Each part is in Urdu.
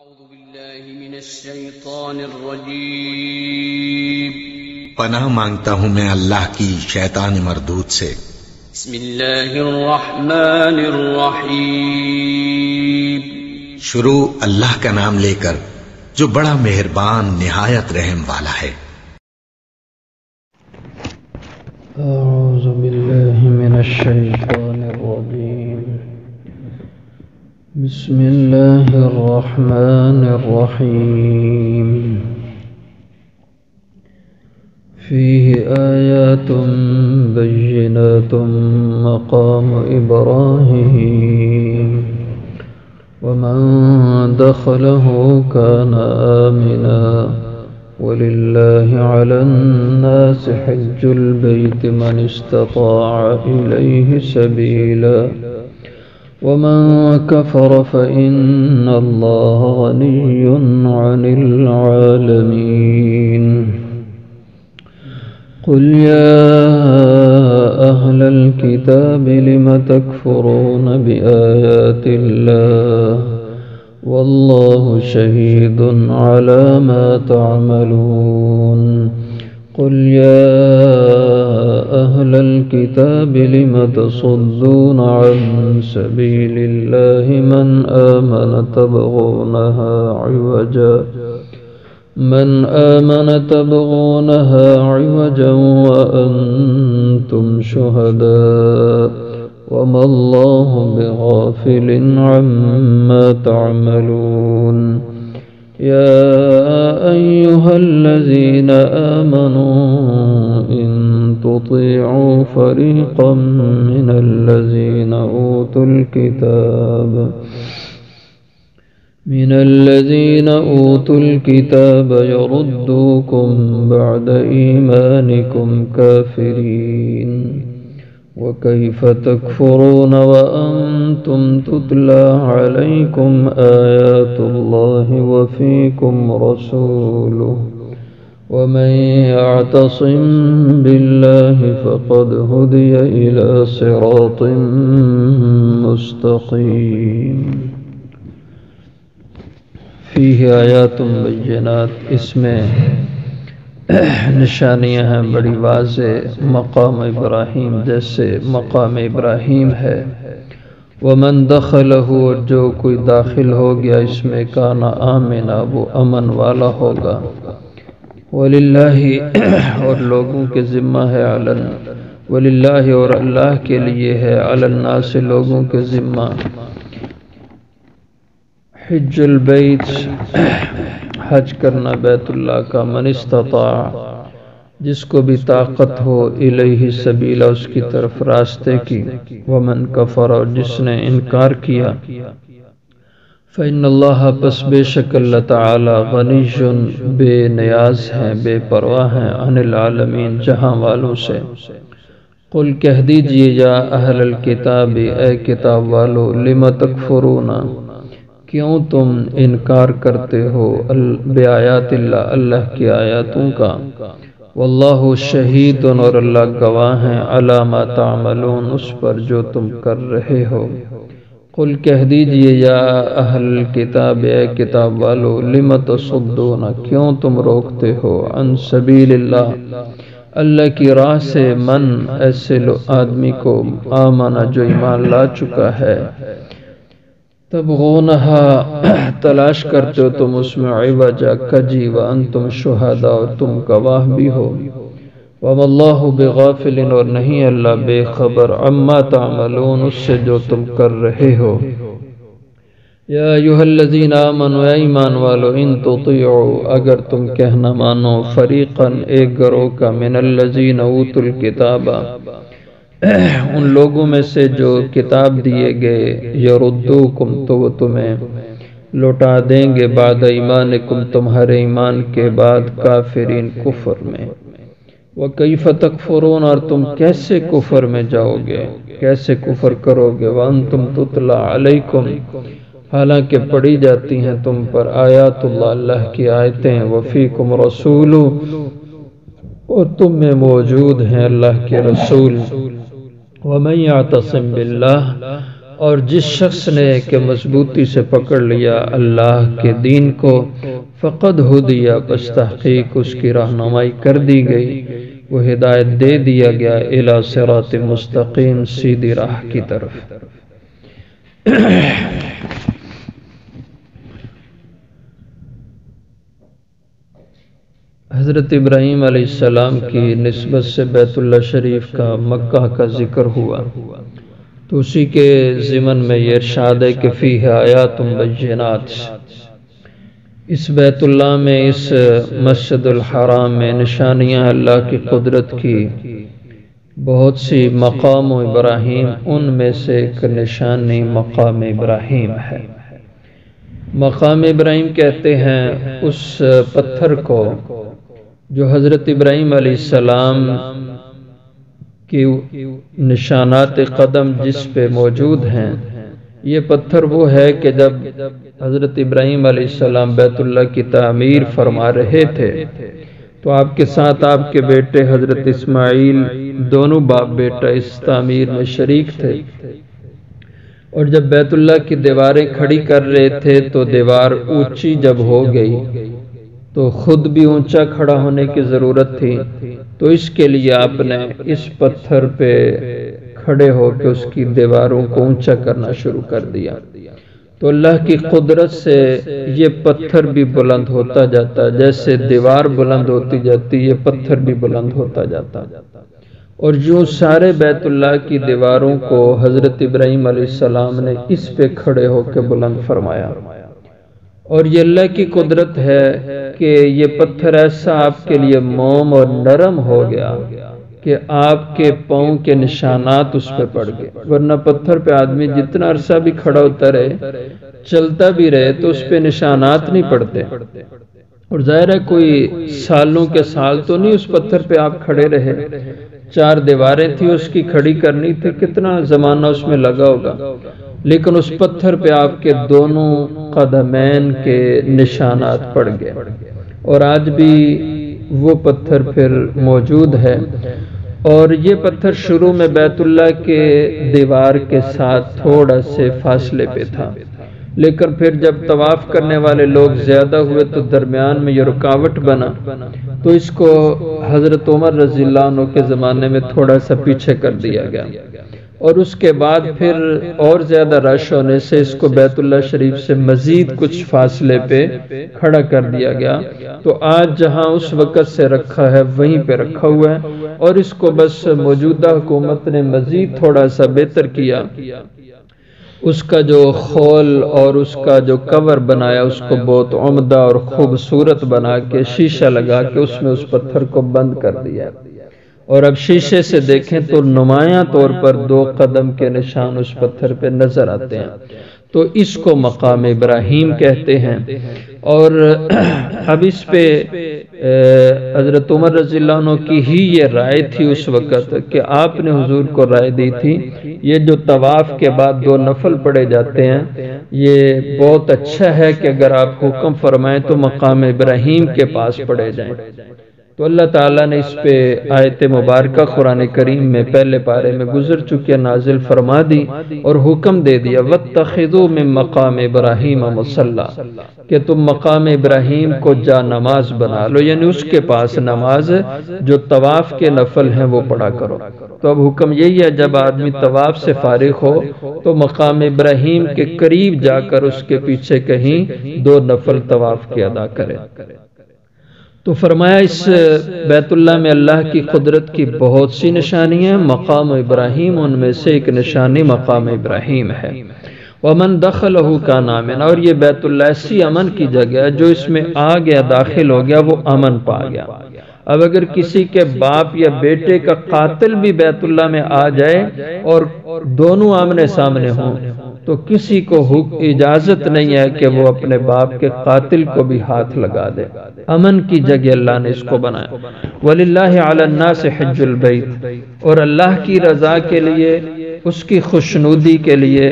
أعوذ بالله من الشيطان الرجيم پناہ مانگتا ہوں میں اللہ کی شیطان مردود سے۔ بسم الله الرحمن الرحيم شروع اللہ کا نام لے کر جو بڑا مہربان نہایت رحم والا ہے۔ أعوذ بالله من الشيطان الرجيم بسم الله الرحمن الرحيم فيه آيات بينات مقام إبراهيم ومن دخله كان آمنا ولله على الناس حج البيت من استطاع إليه سبيلا ومن كفر فإن الله غني عن العالمين قل يا أهل الكتاب لم تكفرون بآيات الله والله شهيد على ما تعملون قل يا أهل الكتاب لم تصدون عن سبيل الله من آمن تبغونها عوجا وأنتم شهداء وما الله بغافل عما تعملون يا أيها الذين آمنوا إن تطيعوا فريقا من الذين أوتوا الكتاب يردوكم بعد إيمانكم كافرين وكيف تكفرون وأنتم تتلى عليكم آيات الله وفيكم رسوله ومن يعتصم بالله فقد هدي إلى صراط مستقيم فيه آيات بينات اس میں نشانیاں ہیں بڑی واضح۔ مقام ابراہیم جیسے مقام ابراہیم ہے، ومن دخلہ اور جو کوئی داخل ہو گیا اس میں کان آمنا وہ امن والا ہوگا، وللہ اور لوگوں کے ذمہ ہے، وللہ اور اللہ کے لیے ہے، علی الناس لوگوں کے ذمہ، حج البیت حج کرنا بیت اللہ کا، من استطاع جس کو بھی طاقت ہو، الیہ سبیلا اس کی طرف راستے کی، ومن کفر اور جس نے انکار کیا، فإن اللہ پس بے شک اللہ تعالی غنی بے نیاز ہیں، بے پرواہ ہیں، عن العالمین جہاں والوں سے۔ قل کہہ دیجئے یا اہل الکتاب اے کتاب والو، لم تکفرون کیوں تم انکار کرتے ہو بآیات اللہ اللہ کی آیاتوں کا، واللہ شہید اور اللہ گواہ ہیں، علی ما تعملون اس پر جو تم کر رہے ہو۔ قل کہہ دیجئے یا اہل الکتاب اے کتاب والو، لم تصدون کیوں تم روکتے ہو، عن سبیل اللہ اللہ کی راہ سے، من ایسے آدمی کو، آمنا جو ایمان لا چکا ہے، تبغونہا تلاش کرتے ہو تم اس میں، عوجا کجی، وانتم شہداء اور تم گواہ بھی ہو، وما اللہ بغافل اور نہیں اللہ بے خبر، عما تعملون اس سے جو تم کر رہے ہو۔ یا ایھا الذین آمنوا اے ایمان والو، ان تطیعوا اگر تم کہنا مانو، فریقا ایک گروہ کا، من الذین اوتوا الکتاب ان لوگوں میں سے جو کتاب دیے گئے، یردوکم تو وہ تمہیں لوٹا دیں گے، بعد ایمانکم تمہارے ایمان کے بعد، کافرین کفر میں، وکیف تکفرون اور تم کیسے کفر میں جاؤ گے، کیسے کفر کرو گے، وانتم تتلی علیکم حالانکہ پڑھی جاتی ہیں تم پر، آیات اللہ اللہ کی آیتیں، وفیکم رسول اور تم میں موجود ہیں اللہ کے رسول، وَمَن يَعْتَصِمْ بِاللَّهِ اور جس شخص نے کہ مضبوطی سے پکڑ لیا اللہ کے دین کو، فقد ہدی، پس تحقیق اس کی رہنمائی کر دی گئی، وہ ہدایت دے دیا گیا الی صراط مستقیم، سیدھی راہ کی طرف۔ حضرت ابراہیم علیہ السلام کی نسبت سے بیت اللہ شریف کا مکہ کا ذکر ہوا، تو اسی کے ضمن میں یہ ارشاد ہے کہ فیہ آیات بینات، اس بیت اللہ میں، اس مسجد الحرام میں نشانیاں اللہ کی قدرت کی بہت سی۔ مقام ابراہیم ان میں سے ایک نشانی مقام ابراہیم ہے۔ مقام ابراہیم کہتے ہیں اس پتھر کو جو حضرت ابراہیم علیہ السلام کی نشانات قدم جس پہ موجود ہیں۔ یہ پتھر وہ ہے کہ جب حضرت ابراہیم علیہ السلام بیت اللہ کی تعمیر فرما رہے تھے تو آپ کے ساتھ آپ کے بیٹے حضرت اسماعیل، دونوں باپ بیٹا اس تعمیر میں شریک تھے، اور جب بیت اللہ کی دیواریں کھڑی کر رہے تھے تو دیوار اونچی جب ہو گئی تو خود بھی اونچا کھڑا ہونے کی ضرورت تھی، تو اس کے لیے آپ نے اس پتھر پہ کھڑے ہو کے اس کی دیواروں کو اونچا کرنا شروع کر دیا۔ تو اللہ کی قدرت سے یہ پتھر بھی بلند ہوتا جاتا، جیسے دیوار بلند ہوتی جاتی یہ پتھر بھی بلند ہوتا جاتا، اور جو سارے بیت اللہ کی دیواروں کو حضرت ابراہیم علیہ السلام نے اس پہ کھڑے ہو کے بلند فرمایا۔ اور یہ اللہ کی قدرت ہے کہ یہ پتھر ایسا آپ کے لیے موم اور نرم ہو گیا کہ آپ کے پاؤں کے نشانات اس پہ پڑ گئے، ورنہ پتھر پہ آدمی جتنا عرصہ بھی کھڑا ہوتا رہے، چلتا بھی رہے تو اس پہ نشانات نہیں پڑتے، اور ظاہر ہے کوئی سالوں کے سال تو نہیں اس پتھر پہ آپ کھڑے رہے، 4 دیواریں تھی اس کی کھڑی کرنی تھی، کتنا زمانہ اس میں لگا ہوگا، لیکن اس پتھر پہ آپ کے دونوں قدمین کے نشانات پڑ گئے، اور آج بھی وہ پتھر پھر موجود ہے۔ اور یہ پتھر شروع میں بیت اللہ کے دیوار کے ساتھ تھوڑا سے فاصلے پہ تھا، لیکن پھر جب طواف کرنے والے لوگ زیادہ ہوئے تو درمیان میں یہ رکاوٹ بنا، تو اس کو حضرت عمر رضی اللہ عنہ کے زمانے میں تھوڑا سا پیچھے کر دیا گیا، اور اس کے بعد پھر اور زیادہ رش ہونے سے اس کو بیت اللہ شریف سے مزید کچھ فاصلے پہ کھڑا کر دیا گیا، تو آج جہاں اس وقت سے رکھا ہے وہیں پہ رکھا ہوا ہے، اور اس کو بس موجودہ حکومت نے مزید تھوڑا سا بہتر کیا، اس کا جو خول اور اس کا جو کور بنایا اس کو بہت عمدہ اور خوبصورت بنا کے شیشہ لگا کے اس میں اس پتھر کو بند کر دیا، اور اب شیشے سے دیکھیں تو نمایاں طور پر 2 قدم کے نشان اس پتھر پہ نظر آتے ہیں، تو اس کو مقام ابراہیم کہتے ہیں۔ اور اب اس پہ حضرت عمر رضی اللہ عنہ کی ہی یہ رائے تھی اس وقت کہ آپ نے حضور کو رائے دی تھی، یہ جو طواف کے بعد 2 نفل پڑھے جاتے ہیں یہ بہت اچھا ہے کہ اگر آپ حکم فرمائیں تو مقام ابراہیم کے پاس پڑھے جائیں۔ تو اللہ تعالیٰ نے اس پہ آیت مبارکہ قرآن کریم میں پہلے پارے میں گزر چکی نازل فرما دی اور حکم دے دیا وَاتَّخِذُوا مِن مَقَامِ إِبْرَاهِيمَ مُصَلًّى، کہ تم مقام ابراہیم کو جا نماز بنا لو، یعنی اس کے پاس نماز جو طواف کے نفل ہیں وہ پڑھا کرو۔ تو اب حکم یہی ہے جب آدمی طواف سے فارغ ہو تو مقام ابراہیم کے قریب جا کر اس کے پیچھے کہیں 2 نفل طواف کی ادا کرے۔ تو فرمایا اس بیت اللہ میں اللہ کی قدرت کی بہت سی نشانیاں، مقام ابراہیم ان میں سے ایک نشانی مقام ابراہیم ہے۔ وَمَن دَخَلَهُ كَانَ آمِنًا، اور یہ بیت اللہ ایسی امن کی جگہ ہے جو اس میں آ گیا داخل ہو گیا وہ امن پا گیا۔ اب اگر کسی کے باپ یا بیٹے کا قاتل بھی بیت اللہ میں آ جائے اور دونوں آمنے سامنے ہوں تو کسی کو اجازت نہیں ہے کہ وہ اپنے باپ کے قاتل کو بھی ہاتھ لگا دے۔ امن کی جگہ اللہ نے اس کو بنایا۔ وَلِلَّهِ عَلَى النَّاسِ حِجُّ الْبَيْتِ، اور اللہ کی رضا کے لیے، اس کی خوشنودی کے لیے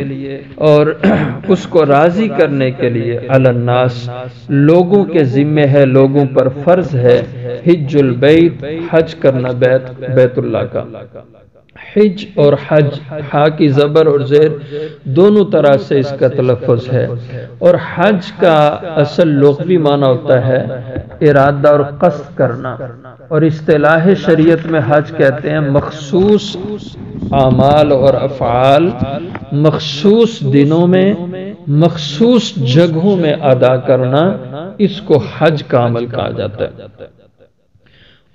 اور اس کو راضی کرنے کے لیے علی الناس، لوگوں کے ذمہ ہے، لوگوں پر فرض ہے، حج البیت، حج کرنا بیت اللہ کا۔ حج اور حج، ہا کی زبر اور زیر دونوں طرح سے اس کا تلفظ ہے، اور حج کا اصل لغوی معنی ہوتا ہے ارادہ اور قصد کرنا، اور اصطلاح شریعت میں حج کہتے ہیں مخصوص اعمال اور افعال مخصوص دنوں میں مخصوص جگہوں میں ادا کرنا، اس کو حج کا عمل کہا جاتا ہے۔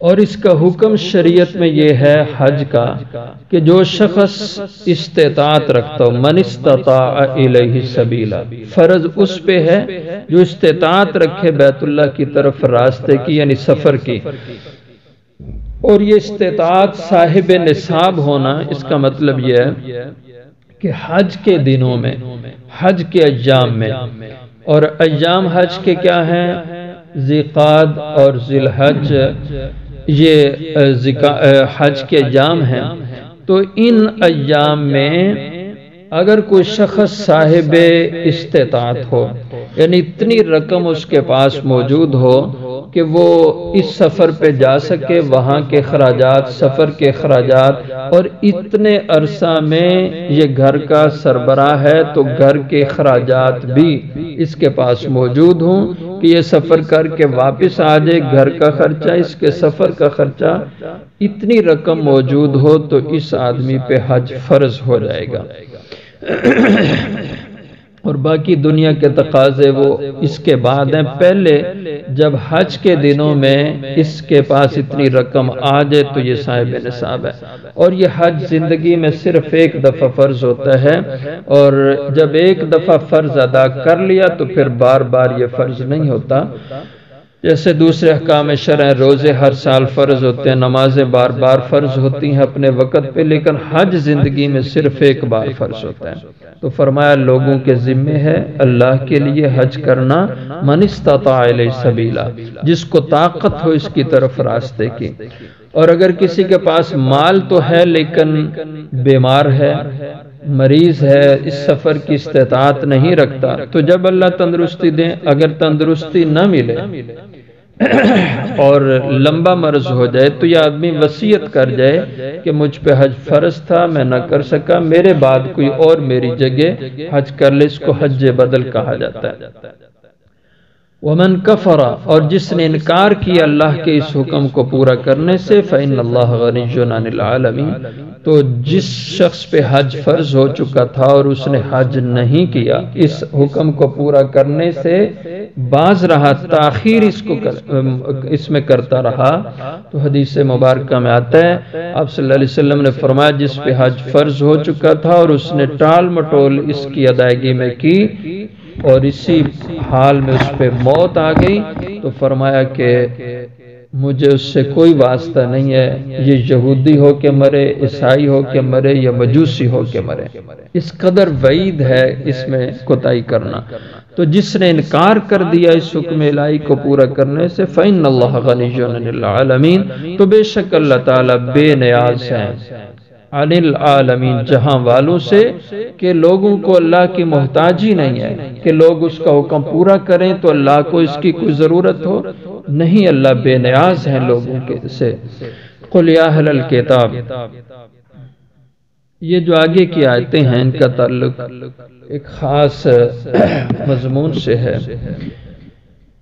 اور اس کا حکم شریعت میں یہ ہے حج کا کہ جو شخص استطاعت رکھتا ہو، من استطاع الیہ سبیلا، فرض اس پہ ہے جو استطاعت رکھے بیت اللہ کی طرف راستے کی، یعنی سفر کی۔ اور یہ استطاعت صاحب نصاب ہونا، اس کا مطلب یہ ہے کہ حج کے دنوں میں، حج کے ایام میں، اور ایام حج کے کیا ہیں؟ ذی قعد اور ذی الحج، یہ حج کے ایام ہیں۔ تو ان ایام میں اگر کوئی شخص صاحب استطاعت ہو، یعنی اتنی رقم اس کے پاس موجود ہو کہ وہ اس سفر پہ جا سکے، وہاں کے اخراجات، سفر کے اخراجات، اور اتنے عرصہ میں یہ گھر کا سربراہ ہے تو گھر کے اخراجات بھی اس کے پاس موجود ہوں کہ یہ سفر کر کے واپس آ جائے، گھر کا خرچہ، اس کے سفر کا خرچہ، اتنی رقم موجود ہو تو اس آدمی پہ حج فرض ہو جائے گا۔ اور باقی دنیا کے تقاضے وہ اس کے بعد ہیں۔ پہلے جب حج کے دنوں میں اس کے پاس اتنی رقم آ جائے تو یہ صاحب نصاب ہے، اور یہ حج زندگی میں صرف ایک دفعہ فرض ہوتا ہے، اور جب ایک دفعہ فرض ادا کر لیا تو پھر بار بار یہ فرض نہیں ہوتا۔ جیسے دوسرے احکام شرع، روزے ہر سال فرض ہوتے ہیں، نمازیں بار بار فرض ہوتی ہیں اپنے وقت پہ، لیکن حج زندگی میں صرف ایک بار فرض ہوتا ہے۔ تو فرمایا لوگوں کے ذمے ہے اللہ کے لیے حج کرنا، من استطاع الیہ سبیلا، جس کو طاقت ہو اس کی طرف راستے کی۔ اور اگر کسی کے پاس مال تو ہے لیکن بیمار ہے، مریض ہے، اس سفر کی استطاعت نہیں رکھتا، تو جب اللہ تندرستی دے، اگر تندرستی نہ ملے اور لمبا مرض ہو جائے تو یہ آدمی وصیت کر جائے کہ مجھ پہ حج فرض تھا، میں نہ کر سکا، میرے بعد کوئی اور میری جگہ حج کر لے، اس کو حج بدل کہا جاتا ہے۔ ومن کفر، اور جس نے انکار کیا اللہ کے اس حکم کو پورا کرنے سے، فإن اللہ غنی عن العالمین، تو جس شخص پہ حج فرض ہو چکا تھا اور اس نے حج نہیں کیا، اس حکم کو پورا کرنے سے باز رہا، تاخیر اس میں کرتا رہا، تو حدیث مبارکہ میں آتا ہے آپ صلی اللہ علیہ وسلم نے فرمایا جس پہ حج فرض ہو چکا تھا اور اس نے ٹال مٹول اس کی ادائیگی میں کی اور اسی حال میں اس پہ موت آ گئی، تو فرمایا کہ مجھے اس سے کوئی واسطہ نہیں ہے، یہ یہودی ہو کے مرے، عیسائی ہو کے مرے، یا مجوسی ہو کے مرے۔ اس قدر وعید ہے اس میں کوتاہی کرنا۔ تو جس نے انکار کر دیا اس حکم الہی کو پورا کرنے سے، فإن اللہ غنی عن العالمین، تو بے شک اللہ تعالیٰ بے نیاز ہیں عن العالمین، جہاں والوں سے، کہ لوگوں کو اللہ کی محتاجی نہیں ہے کہ لوگ اس کا حکم پورا کریں تو اللہ کو اس کی کوئی ضرورت ہو، نہیں، اللہ بے نیاز ہیں لوگوں کے سے۔ قل یا اہل الکتاب، یہ جو آگے کی آیتیں ہیں ان کا تعلق ایک خاص مضمون سے ہے۔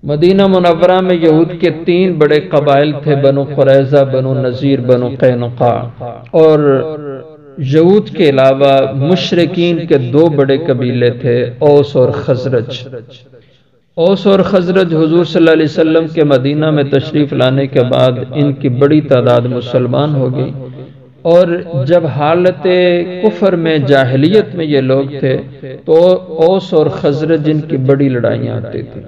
مدینہ منورہ میں یہود کے 3 بڑے قبائل تھے، بنو قریظہ، بنو نذیر، بنو قینقاع، اور یہود کے علاوہ مشرکین کے 2 بڑے قبیلے تھے، اوس اور خزرج۔ اوس اور خزرج حضور صلی اللہ علیہ وسلم کے مدینہ میں تشریف لانے کے بعد ان کی بڑی تعداد مسلمان ہو گئی، اور جب حالت کفر میں، جاہلیت میں یہ لوگ تھے تو اوس اور خزرج ان کی بڑی لڑائیاں آتی تھیں۔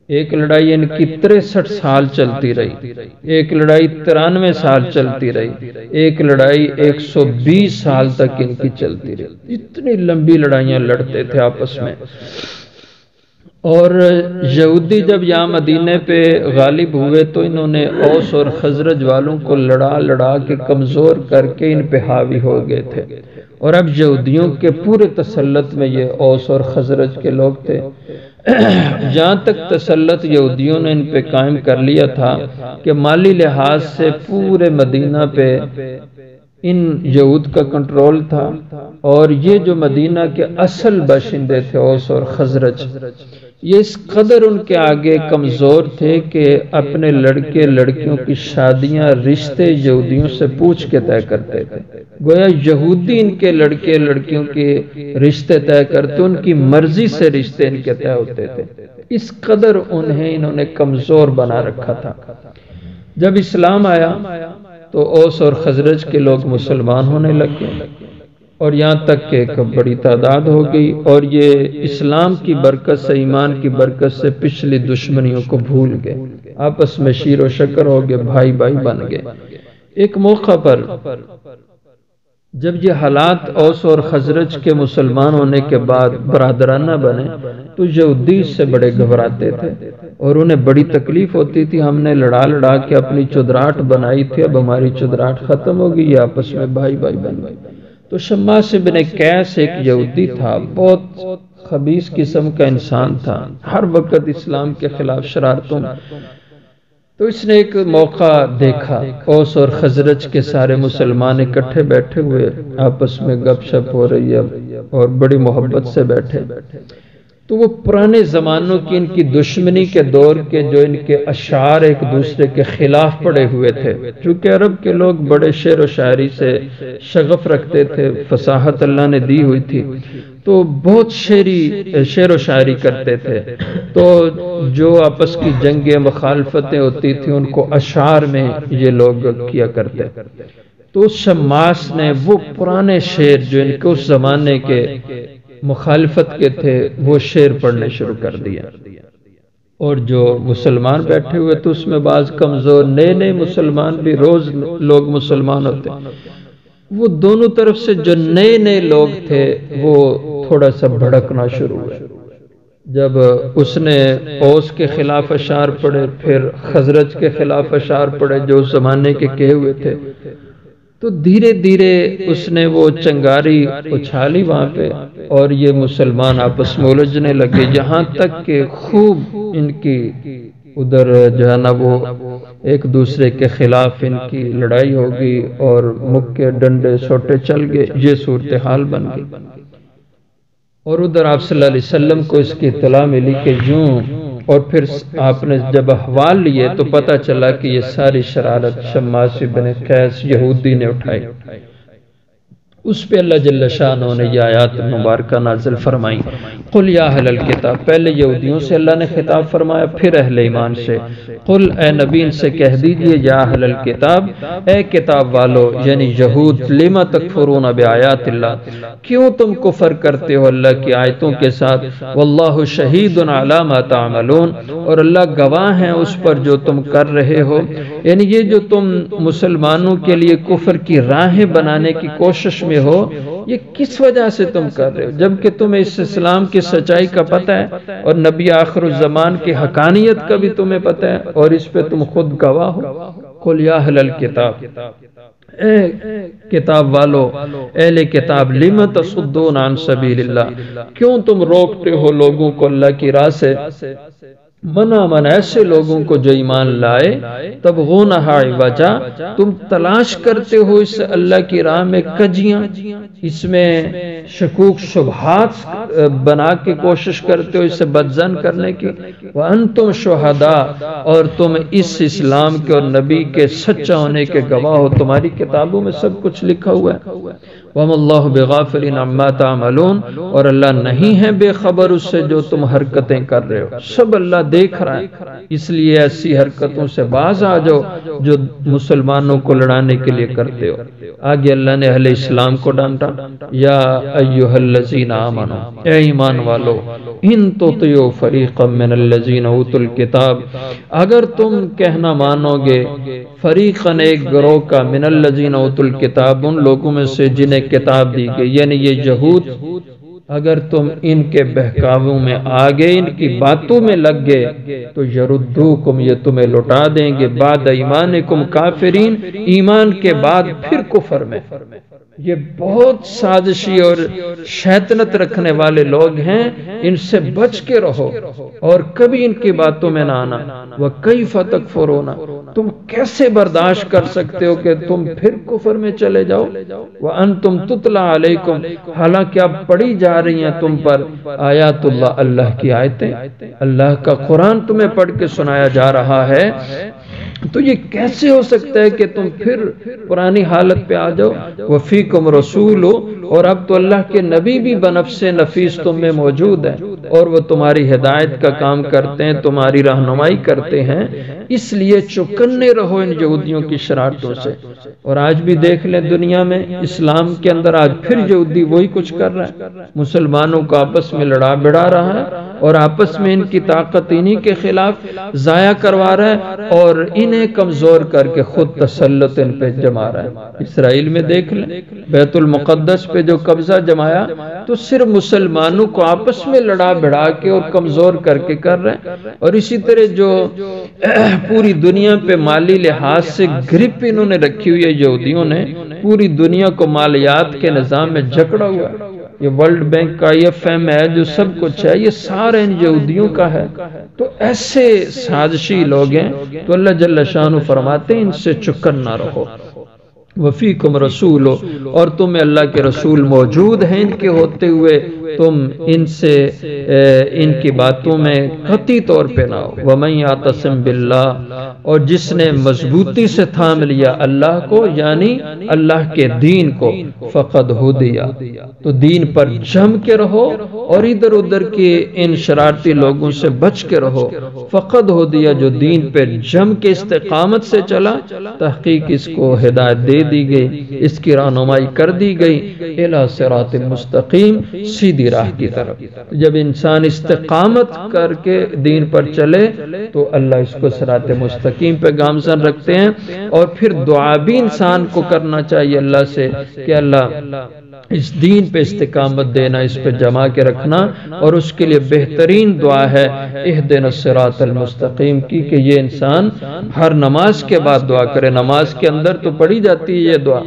ایک لڑائی ان کی 63 سال چلتی رہی، ایک لڑائی 93 سال چلتی رہی، ایک لڑائی 120 سال تک ان کی چلتی رہی۔ اتنی لمبی لڑائیاں لڑتے تھے آپس میں۔ اور یہودی جب یہاں مدینے پہ غالب ہوئے تو انہوں نے اوس اور خزرج والوں کو لڑا لڑا کے کمزور کر کے ان پہ حاوی ہو گئے تھے، اور اب یہودیوں کے پورے تسلط میں یہ اوس اور خزرج کے لوگ تھے۔ جہاں تک تسلط یہودیوں نے ان پہ قائم کر لیا تھا کہ مالی لحاظ سے پورے مدینہ پہ ان یہود کا کنٹرول تھا، اور یہ جو مدینہ کے اصل باشندے تھے اوس اور خزرج، یہ اس قدر ان کے آگے کمزور تھے کہ اپنے لڑکے لڑکیوں کی شادیاں رشتے یہودیوں سے پوچھ کے طے کرتے تھے۔ گویا یہودی ان کے لڑکے لڑکیوں کے رشتے طے کرتے، ان کی مرضی سے رشتے ان کے طے ہوتے تھے۔ اس قدر انہوں نے کمزور بنا رکھا تھا۔ جب اسلام آیا تو اوس اور خزرج کے لوگ مسلمان ہونے لگے، اور یہاں تک کہ ایک بڑی تعداد ہو گئی، اور یہ اسلام کی برکت سے، ایمان کی برکت سے پچھلی دشمنیوں کو بھول گئے، آپس میں شیر و شکر ہو گئے، بھائی بھائی بن گئے۔ ایک موقع پر جب یہ حالات اوس اور خزرج کے مسلمان ہونے کے بعد برادرانہ بنے تو یہودی سے بڑے گھبراتے تھے، اور انہیں بڑی تکلیف ہوتی تھی، ہم نے لڑا لڑا کے اپنی چودراہٹ بنائی تھی، اب ہماری چودراہٹ ختم ہو گئی، یہ آپس میں بھائی بھائی بن گئے۔ تو شماس بن قیس ایک یہودی تھا، بہت خبیث قسم کا انسان تھا، ہر وقت اسلام کے خلاف شرارتوں۔ تو اس نے ایک موقع دیکھا، اوس اور خزرج کے سارے مسلمان اکٹھے بیٹھے ہوئے، آپس میں گپ شپ ہو رہی ہے اور بڑی محبت سے بیٹھے، تو وہ پرانے زمانوں کی ان کی دشمنی کے دور کے جو ان کے اشعار ایک دوسرے کے خلاف پڑے ہوئے تھے، چونکہ عرب کے لوگ بڑے شعر و شاعری سے شغف رکھتے تھے، فصاحت اللہ نے دی ہوئی تھی، تو بہت شعر و شاعری کرتے تھے، تو جو آپس کی جنگیں مخالفتیں ہوتی تھیں ان کو اشعار میں یہ لوگ کیا کرتے۔ تو اس شماس نے وہ پرانے شعر جو ان کے اس زمانے کے مخالفت کے تھے وہ شعر پڑھنے شروع کر دیا، اور جو مسلمان بیٹھے ہوئے تو اس میں بعض کمزور نئے نئے مسلمان بھی، روز لوگ مسلمان ہوتے، وہ دونوں طرف سے جو نئے نئے لوگ تھے وہ تھوڑا سا بھڑکنا شروع ہوئے۔ جب اس نے اوس کے خلاف اشعار پڑھے، پھر خزرج کے خلاف اشعار پڑھے جو اس زمانے کے کہے ہوئے تھے، تو دھیرے دھیرے اس نے وہ چنگاری اچھالی وہاں پہ، اور یہ مسلمان آپس میں الجھنے لگے، یہاں تک کہ خوب ان کی ادھر جو ہے نا وہ ایک دوسرے کے خلاف ان کی لڑائی ہوگی، اور مکے ڈنڈے سوٹے چل گئے، یہ صورتحال بن گئی۔ اور ادھر آپ صلی اللہ علیہ وسلم کو اس کی اطلاع ملی کہ یوں، اور پھر آپ نے جب احوال لیے تو پتہ چلا کہ یہ ساری شرارت شماس بن قیس یہودی نے اٹھائی۔ اس پہ اللہ جل شانہ نے یہ آیات مبارکہ نازل فرمائی، قل یا اہل الکتاب، پہلے یہودیوں سے اللہ نے خطاب فرمایا، پھر اہل ایمان سے، قل اے نبی ان سے کہہ دیجئے، یا اہل الکتاب، اے کتاب والو یعنی یہود، لما تکفرون بآیات اللہ، کیوں تم کفر کرتے ہو اللہ کی آیتوں کے ساتھ، واللہ شہید علی ما تعملون، اور اللہ گواہ ہیں اس پر جو تم کر رہے ہو، یعنی یہ جو تم مسلمانوں کے لیے کفر کی راہیں بنانے کی کوشش میں ہو، یہ کس وجہ سے تم کر رہے ہو، جبکہ تمہیں اس اسلام کی سچائی کا پتہ ہے، اور نبی آخر الزمان کی حقانیت کا بھی تمہیں پتہ ہے، اور اس پہ تم خود گواہ ہو۔ قل یا اہل الکتاب، اے کتاب والو، اہل کتاب، لم تصدون عن سبیل اللہ، کیوں تم روکتے ہو لوگوں کو اللہ کی راہ سے، من ایسے لوگوں کو جو ایمان لائے، تبغونہا عوجا، تم تلاش کرتے ہو اس اللہ کی راہ میں کجیاں، اس میں شکوک شبہات بنا کے کوشش کرتے ہو اسے بدزن کرنے کی، وانتم شہداء، اور تم اس اسلام کے اور نبی کے سچا ہونے کے گواہ ہو، تمہاری کتابوں میں سب کچھ لکھا ہوا ہے، وَمَا اللَّهُ بِغَافِلٍ عَمَّا تَعْمَلُونَ، اور اللہ نہیں ہے بے خبر اس سے جو تم حرکتیں کر رہے ہو، سب اللہ دیکھ رہا ہے، اس لیے ایسی حرکتوں سے باز آ جاؤ جو مسلمانوں کو لڑانے کے لیے کرتے ہو۔ آگے اللہ نے اہل اسلام کو ڈانٹا، یا ایھا الذین آمنوا، اے ایمان والو، ان تطیعوا فریقا من الذین اوتوا الکتاب، اگر تم کہنا مانو گے فریقاً ایک گروہ کا، من الذین اوتوا الکتاب، ان لوگوں میں سے جنہیں کتاب دی گئی، یعنی یہ یہود، اگر تم ان کے بہکاووں میں آگے، ان کی باتوں میں لگ گئے تو یردوکم، یہ تمہیں لوٹا دیں گے، بعد ایمانکم کافرین، ایمان کے بعد پھر کفر میں، یہ بہت سازشی اور شیطنت رکھنے والے لوگ ہیں، ان سے بچ کے رہو اور کبھی ان کی باتوں میں نہ آنا۔ وَكَيْفَ تَكْفُرُونَ، تم کیسے برداشت کر سکتے ہو کہ تم پھر کفر میں چلے جاؤ؟ وَأَنْتُمْ تُتْلَى عَلَيْكُمْ، حالانکہ اب پڑھی جا رہی ہیں تم پر آیات اللہ، اللہ کی آیتیں، اللہ کا قرآن تمہیں پڑھ کے سنایا جا رہا ہے، تو یہ کیسے ہو سکتا ہے کہ تم پھر پرانی حالت پہ آ جاؤ؟ وفیکم رسول، اور اب تو اللہ کے نبی بھی بنفس نفیس تم میں موجود ہیں اور وہ تمہاری ہدایت کا کام کرتے ہیں، تمہاری رہنمائی کرتے ہیں، اس لیے چوکنے رہو ان یہودیوں کی شرارتوں سے۔ اور آج بھی دیکھ لیں دنیا میں اسلام کے اندر آج پھر یہودی وہی کچھ کر رہا ہے، مسلمانوں کو آپس میں لڑا بڑھا رہا ہے اور آپس میں ان کی طاقت انہی کے خلاف ضائع کروا رہا ہے اور انہیں کمزور کر کے خود تسلط ان پہ جما رہا ہے۔ اسرائیل میں دیکھ لیں بیت المقدس پہ جو قبضہ جمایا تو صرف مسلمانوں کو آپس میں لڑا بڑھا کے اور کمزور کر کے کر رہے ہیں، اور اسی طرح جو پوری دنیا پہ مالی لحاظ سے گرپ انہوں نے رکھی ہوئی ہے یہودیوں نے، پوری دنیا کو مالیات کے نظام میں جکڑا ہوا ہے۔ یہ ورلڈ بینک کا IFM ہے، جو سب کچھ ہے، یہ سارے ان یہودیوں کا ہے۔ تو ایسے سازشی لوگ ہیں، تو اللہ جل شانہ فرماتے ہیں ان سے چکن نہ رہو۔ وفیکم رسول، اور تمہیں اللہ کے رسول موجود ہیں ان کے ہوتے ہوئے تم ان سے ان کی باتوں میں قطعی طور پہ نہ ہو۔ وَمَن يَعْتَصِم بِاللَّهِ، اور جس نے مضبوطی سے تھام لیا اللہ کو، یعنی اللہ کے دین کو، فقد ہدی، تو دین پر جم کے رہو اور ادھر ادھر کے ان شرارتی لوگوں سے بچ کے رہو۔ فقد ہدی، جو دین پر جم کے استقامت سے چلا، تحقیق اس کو ہدایت دے دی گئی، اس کی رہنمائی کر دی گئی، الی صراط مستقیم، سیدھی راہ کی طرف۔ جب انسان استقامت کر کے دین پر چلے تو اللہ اس کو صراط مستقیم پہ گامزن رکھتے ہیں۔ اور پھر دعا بھی انسان کو کرنا چاہیے اللہ سے کہ اللہ اس دین پہ استقامت دینا، اس پہ جما کے رکھنا، اور اس کے لیے بہترین دعا ہے اہدنا الصراط المستقیم کی، کہ یہ انسان ہر نماز کے بعد دعا کرے۔ نماز کے اندر تو پڑھی جاتی ہے یہ دعا،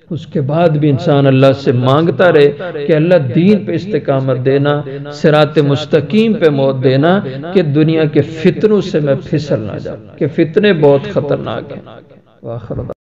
اس کے بعد بھی انسان اللہ سے مانگتا رہے کہ اللہ دین پہ استقامت دینا، صراط مستقیم پہ موت دینا، کہ دنیا کے فتنوں سے میں پھسل نہ جاؤں، کہ فتنے بہت خطرناک ہیں۔